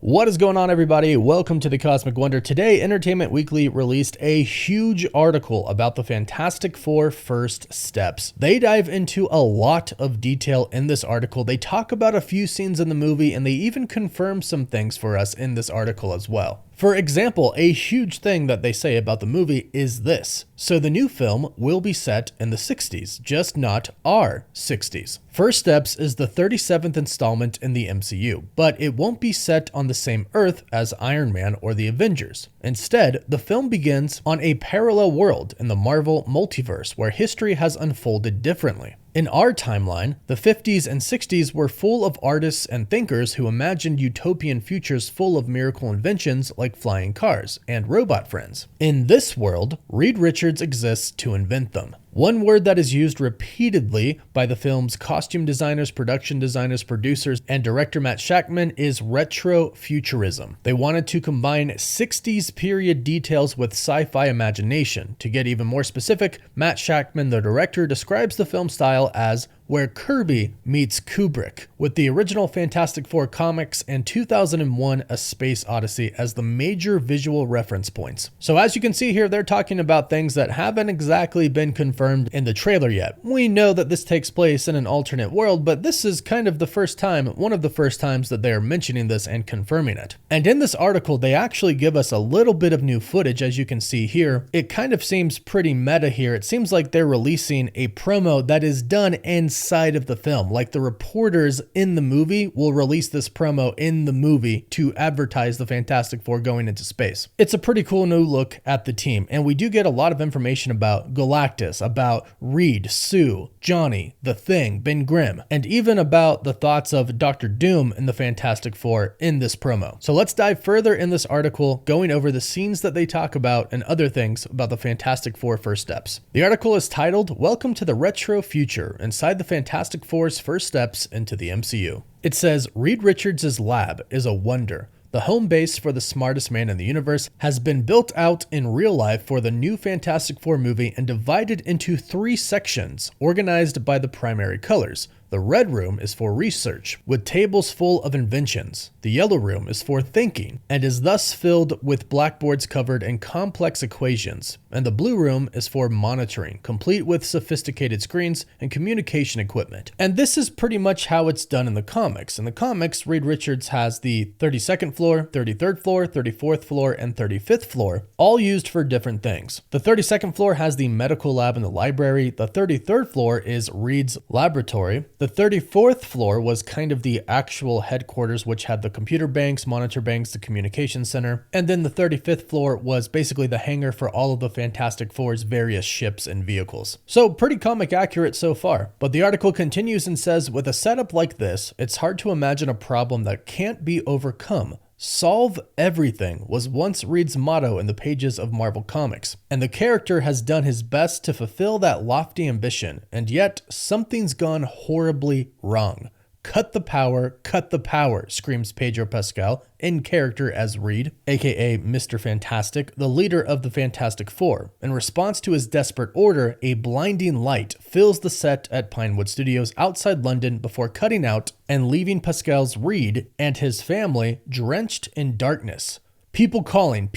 What is going on, everybody? Welcome to the Cosmic Wonder. Today, Entertainment Weekly released a huge article about the Fantastic Four first steps. They dive into a lot of detail in this article. They talk about a few scenes in the movie, and they even confirm some things for us in this article as well. For example, a huge thing that they say about the movie is this. So the new film will be set in the 60s, just not our 60s. First Steps is the 37th installment in the MCU, but it won't be set on the same Earth as Iron Man or the Avengers. Instead, the film begins on a parallel world in the Marvel multiverse where history has unfolded differently. In our timeline, the 50s and 60s were full of artists and thinkers who imagined utopian futures full of miracle inventions like flying cars and robot friends. In this world, Reed Richards exists to invent them. One word that is used repeatedly by the film's costume designers, production designers, producers, and director Matt Shakman is retrofuturism. They wanted to combine 60s period details with sci-fi imagination. To get even more specific, Matt Shakman, the director, describes the film style as where Kirby meets Kubrick, with the original Fantastic Four comics and 2001 A Space Odyssey as the major visual reference points. So as you can see here, they're talking about things that haven't exactly been confirmed in the trailer yet. We know that this takes place in an alternate world, but this is kind of the first time, one of the first times that they are mentioning this and confirming it. And in this article, they actually give us a little bit of new footage, as you can see here. It kind of seems pretty meta here. It seems like they're releasing a promo that is done inside of the film. Like the reporters in the movie will release this promo in the movie to advertise the Fantastic Four going into space. It's a pretty cool new look at the team, and we do get a lot of information about Galactus, about Reed, Sue, Johnny, The Thing, Ben Grimm, and even about the thoughts of Dr. Doom and the Fantastic Four in this promo. So let's dive further in this article, going over the scenes that they talk about and other things about the Fantastic Four first steps. The article is titled, "Welcome to the Retro Future, Inside the Fantastic Four's First Steps into the MCU." It says, Reed Richards' lab is a wonder. The home base for the smartest man in the universe has been built out in real life for the new Fantastic Four movie and divided into 3 sections, organized by the primary colors. The red room is for research, with tables full of inventions. The yellow room is for thinking, and is thus filled with blackboards covered in complex equations. And the blue room is for monitoring, complete with sophisticated screens and communication equipment. And this is pretty much how it's done in the comics. In the comics, Reed Richards has the 32nd floor, 33rd floor, 34th floor, and 35th floor, all used for different things. The 32nd floor has the medical lab and the library. The 33rd floor is Reed's laboratory. The 34th floor was kind of the actual headquarters, which had the computer banks, monitor banks, the communication center. And then the 35th floor was basically the hangar for all of the Fantastic Four's various ships and vehicles. So pretty comic accurate so far. But the article continues and says, with a setup like this, it's hard to imagine a problem that can't be overcome. Solve everything was once Reed's motto in the pages of Marvel Comics, and the character has done his best to fulfill that lofty ambition, and yet something's gone horribly wrong. Cut the power, screams Pedro Pascal, in character as Reed, aka Mr. Fantastic, the leader of the Fantastic Four. In response to his desperate order, a blinding light fills the set at Pinewood Studios outside London before cutting out and leaving Pascal's Reed and his family drenched in darkness. People calling,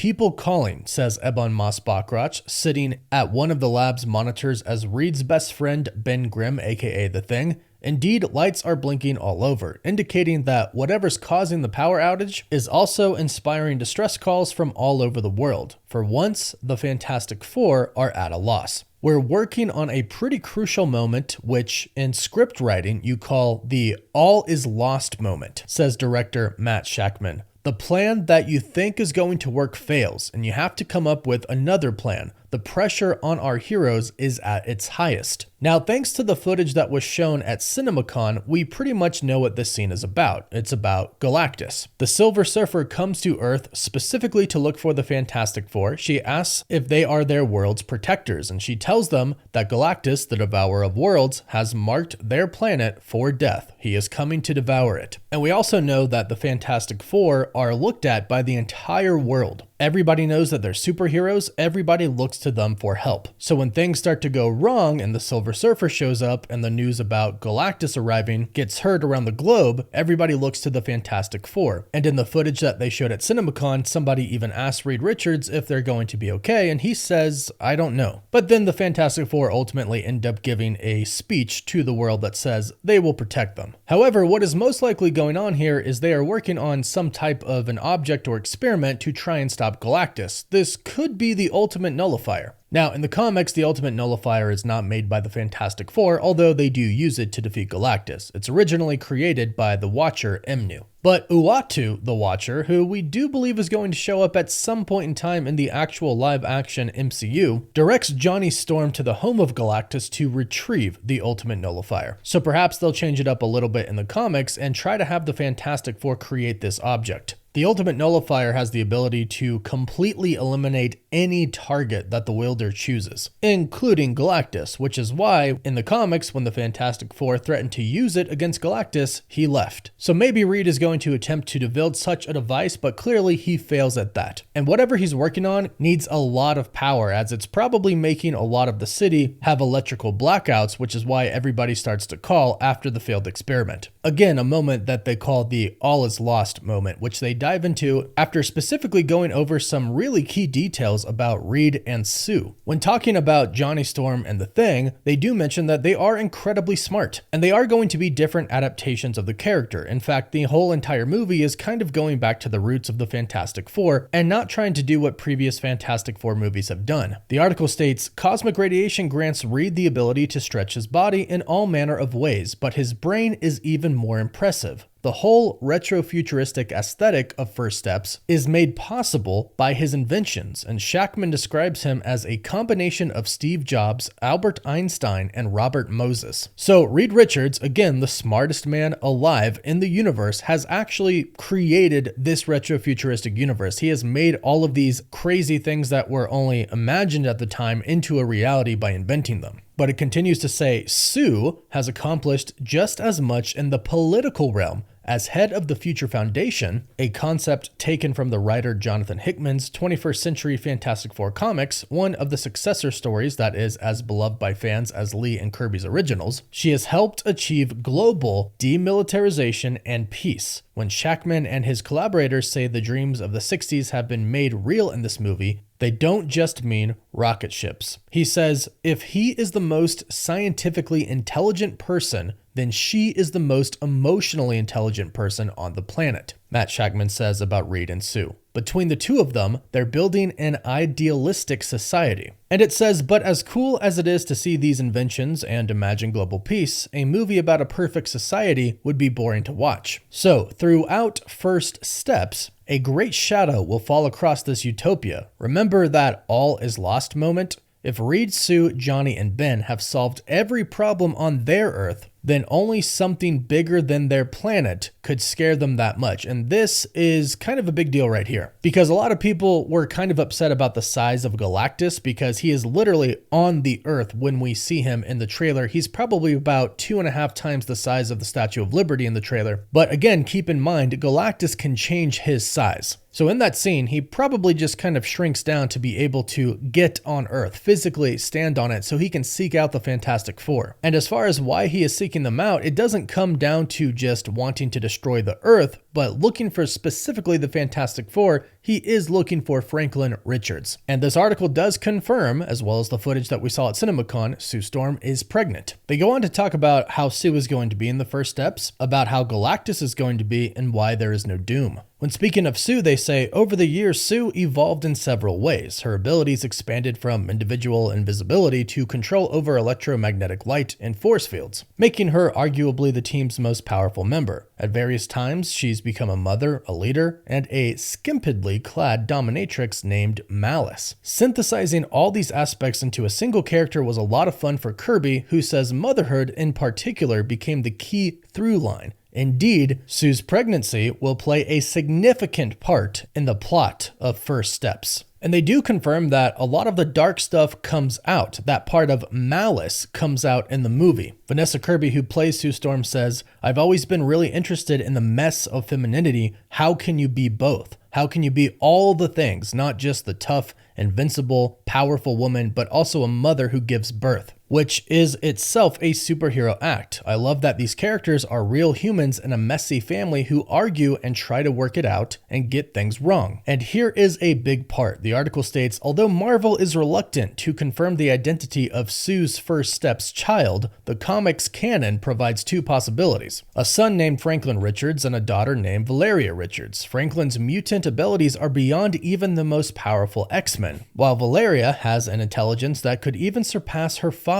says Ebon Moss-Bachrach, sitting at one of the lab's monitors as Reed's best friend, Ben Grimm, aka The Thing. Indeed, lights are blinking all over, indicating that whatever's causing the power outage is also inspiring distress calls from all over the world. For once, the Fantastic Four are at a loss. We're working on a pretty crucial moment, which in script writing you call the all is lost moment, says director Matt Shakman. The plan that you think is going to work fails, and you have to come up with another plan. The pressure on our heroes is at its highest. Now, thanks to the footage that was shown at CinemaCon, we pretty much know what this scene is about. It's about Galactus. The Silver Surfer comes to Earth specifically to look for the Fantastic Four. She asks if they are their world's protectors, and she tells them that Galactus, the Devourer of Worlds, has marked their planet for death. He is coming to devour it. And we also know that the Fantastic Four are looked at by the entire world. Everybody knows that they're superheroes, everybody looks to them for help. So when things start to go wrong and the Silver Surfer shows up and the news about Galactus arriving gets heard around the globe, everybody looks to the Fantastic Four. And in the footage that they showed at CinemaCon, somebody even asked Reed Richards if they're going to be okay, and he says, I don't know. But then the Fantastic Four ultimately end up giving a speech to the world that says they will protect them. However, what is most likely going on here is they are working on some type of an object or experiment to try and stop Galactus. This could be the ultimate nullifier. Now, in the comics, the ultimate nullifier is not made by the Fantastic Four, although they do use it to defeat Galactus. It's originally created by the Watcher, Mnu. But Uatu, the Watcher, who we do believe is going to show up at some point in time in the actual live-action MCU, directs Johnny Storm to the home of Galactus to retrieve the ultimate nullifier. So perhaps they'll change it up a little bit in the comics and try to have the Fantastic Four create this object. The ultimate nullifier has the ability to completely eliminate any target that the wielder chooses, including Galactus, which is why in the comics, when the Fantastic Four threatened to use it against Galactus, he left. So maybe Reed is going to attempt to build such a device, but clearly he fails at that. And whatever he's working on needs a lot of power, as it's probably making a lot of the city have electrical blackouts, which is why everybody starts to call after the failed experiment. Again, a moment that they call the all is lost moment, which they dive into after specifically going over some really key details about Reed and Sue. When talking about Johnny Storm and the Thing, they do mention that they are incredibly smart, and they are going to be different adaptations of the character. In fact, the whole entire movie is kind of going back to the roots of the Fantastic Four and not trying to do what previous Fantastic Four movies have done. The article states, cosmic radiation grants Reed the ability to stretch his body in all manner of ways, but his brain is even more impressive. The whole retro-futuristic aesthetic of First Steps is made possible by his inventions, and Shackman describes him as a combination of Steve Jobs, Albert Einstein, and Robert Moses. So Reed Richards, again the smartest man alive in the universe, has actually created this retro-futuristic universe. He has made all of these crazy things that were only imagined at the time into a reality by inventing them. But it continues to say Sue has accomplished just as much in the political realm as head of the Future Foundation, a concept taken from the writer Jonathan Hickman's 21st Century Fantastic Four comics, one of the successor stories that is as beloved by fans as Lee and Kirby's originals. She has helped achieve global demilitarization and peace. When Shackman and his collaborators say the dreams of the 60s have been made real in this movie, they don't just mean rocket ships. He says, if he is the most scientifically intelligent person, then she is the most emotionally intelligent person on the planet, Matt Shackman says about Reed and Sue. Between the two of them, they're building an idealistic society. And it says, but as cool as it is to see these inventions and imagine global peace, a movie about a perfect society would be boring to watch. So, throughout First Steps, a great shadow will fall across this utopia. Remember that all is lost moment? If Reed, Sue, Johnny, and Ben have solved every problem on their Earth, then only something bigger than their planet could scare them that much. And this is kind of a big deal right here, because a lot of people were kind of upset about the size of Galactus, because he is literally on the Earth when we see him in the trailer. He's probably about 2.5 times the size of the Statue of Liberty in the trailer. But again, keep in mind, Galactus can change his size. So in that scene, he probably just kind of shrinks down to be able to get on Earth, physically stand on it, so he can seek out the Fantastic Four. And as far as why he is seeking them out, it doesn't come down to just wanting to destroy the Earth, but looking for specifically the Fantastic Four. He is looking for Franklin Richards. And this article does confirm, as well as the footage that we saw at CinemaCon, Sue Storm is pregnant. They go on to talk about how Sue is going to be in the First Steps, about how Galactus is going to be, and why there is no doom. When speaking of Sue, they say, over the years, Sue evolved in several ways. Her abilities expanded from individual invisibility to control over electromagnetic light and force fields, making her arguably the team's most powerful member. At various times, she's become a mother, a leader, and a skimpedly clad dominatrix named Malice. Synthesizing all these aspects into a single character was a lot of fun for Kirby, who says motherhood in particular became the key through line. Indeed, Sue's pregnancy will play a significant part in the plot of First Steps. And they do confirm that a lot of the dark stuff comes out. That part of Malice comes out in the movie. Vanessa Kirby, who plays Sue Storm, says, I've always been really interested in the mess of femininity. How can you be both? How can you be all the things, not just the tough, invincible, powerful woman, but also a mother who gives birth? Which is itself a superhero act. I love that these characters are real humans in a messy family who argue and try to work it out and get things wrong. And here is a big part. The article states, although Marvel is reluctant to confirm the identity of Sue's first step's child, the comics canon provides two possibilities: a son named Franklin Richards and a daughter named Valeria Richards. Franklin's mutant abilities are beyond even the most powerful X-Men, while Valeria has an intelligence that could even surpass her father's.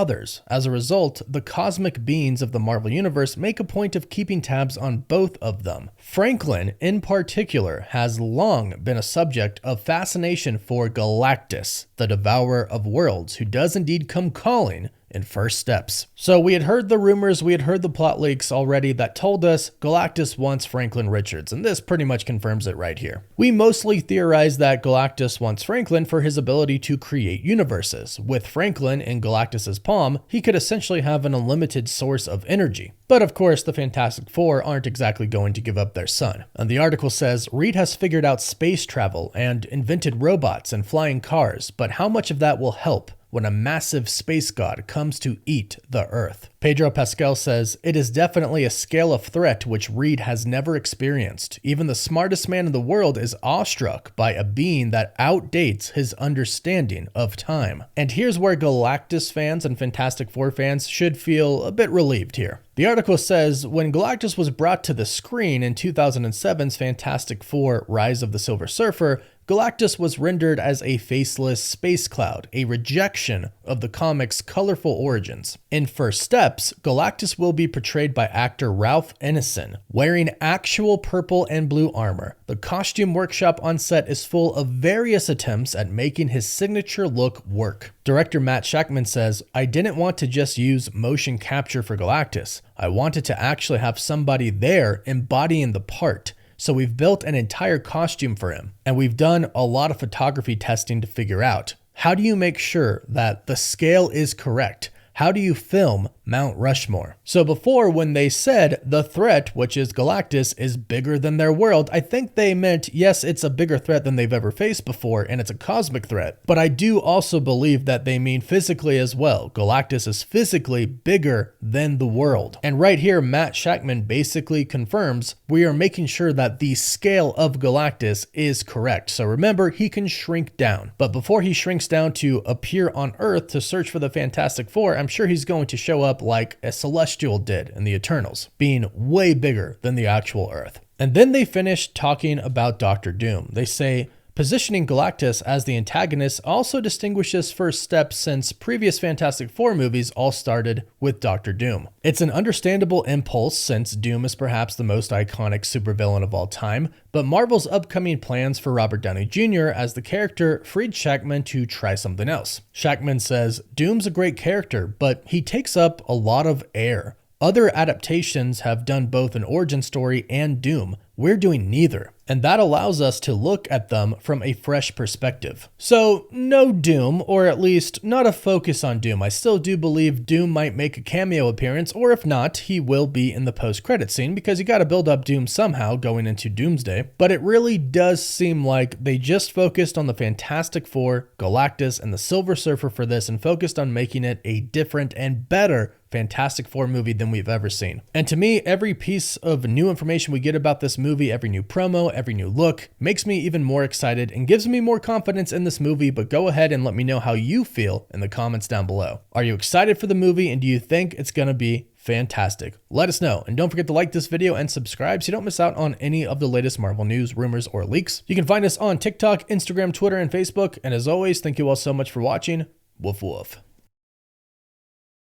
As a result, the cosmic beings of the Marvel Universe make a point of keeping tabs on both of them. Franklin, in particular, has long been a subject of fascination for Galactus, the devourer of worlds, who does indeed come calling in First Steps. So we had heard the rumors, we had heard the plot leaks already that told us Galactus wants Franklin Richards, and this pretty much confirms it right here. We mostly theorized that Galactus wants Franklin for his ability to create universes. With Franklin in Galactus's palm, he could essentially have an unlimited source of energy. But of course, the Fantastic Four aren't exactly going to give up their son. And the article says, Reed has figured out space travel and invented robots and flying cars, but how much of that will help when a massive space god comes to eat the Earth? Pedro Pascal says, it is definitely a scale of threat which Reed has never experienced. Even the smartest man in the world is awestruck by a being that outdates his understanding of time. And here's where Galactus fans and Fantastic Four fans should feel a bit relieved here. The article says, when Galactus was brought to the screen in 2007's Fantastic Four: Rise of the Silver Surfer, Galactus was rendered as a faceless space cloud, a rejection of the comic's colorful origins. In First Steps, Galactus will be portrayed by actor Ralph Ineson, wearing actual purple and blue armor. The costume workshop on set is full of various attempts at making his signature look work. Director Matt Shakman says, I didn't want to just use motion capture for Galactus. I wanted to actually have somebody there embodying the part. So we've built an entire costume for him, and we've done a lot of photography testing to figure out, how do you make sure that the scale is correct? How do you film Mount Rushmore? So before, when they said the threat, which is Galactus, is bigger than their world, I think they meant, yes, it's a bigger threat than they've ever faced before, and it's a cosmic threat. But I do also believe that they mean physically as well. Galactus is physically bigger than the world. And right here, Matt Shakman basically confirms we are making sure that the scale of Galactus is correct. So remember, he can shrink down. But before he shrinks down to appear on Earth to search for the Fantastic Four, I'm sure he's going to show up like a Celestial did in the Eternals, being way bigger than the actual Earth. And then they finish talking about Doctor Doom. They say, positioning Galactus as the antagonist also distinguishes First Steps, since previous Fantastic Four movies all started with Doctor Doom. It's an understandable impulse since Doom is perhaps the most iconic supervillain of all time, but Marvel's upcoming plans for Robert Downey Jr. as the character freed Shakman to try something else. Shakman says, Doom's a great character, but he takes up a lot of air. Other adaptations have done both an origin story and Doom. We're doing neither. And that allows us to look at them from a fresh perspective. So no Doom, or at least not a focus on Doom. I still do believe Doom might make a cameo appearance, or if not, he will be in the post-credit scene, because you gotta build up Doom somehow going into Doomsday. But it really does seem like they just focused on the Fantastic Four, Galactus, and the Silver Surfer for this, and focused on making it a different and better Fantastic Four movie than we've ever seen. And to me, every piece of new information we get about this movie, every new promo, every new look, makes me even more excited and gives me more confidence in this movie. But go ahead and let me know how you feel in the comments down below. Are you excited for the movie, and do you think it's gonna be fantastic? Let us know, and don't forget to like this video and subscribe so you don't miss out on any of the latest Marvel news, rumors, or leaks. You can find us on TikTok, Instagram, Twitter, and Facebook. And as always, thank you all so much for watching. Woof woof.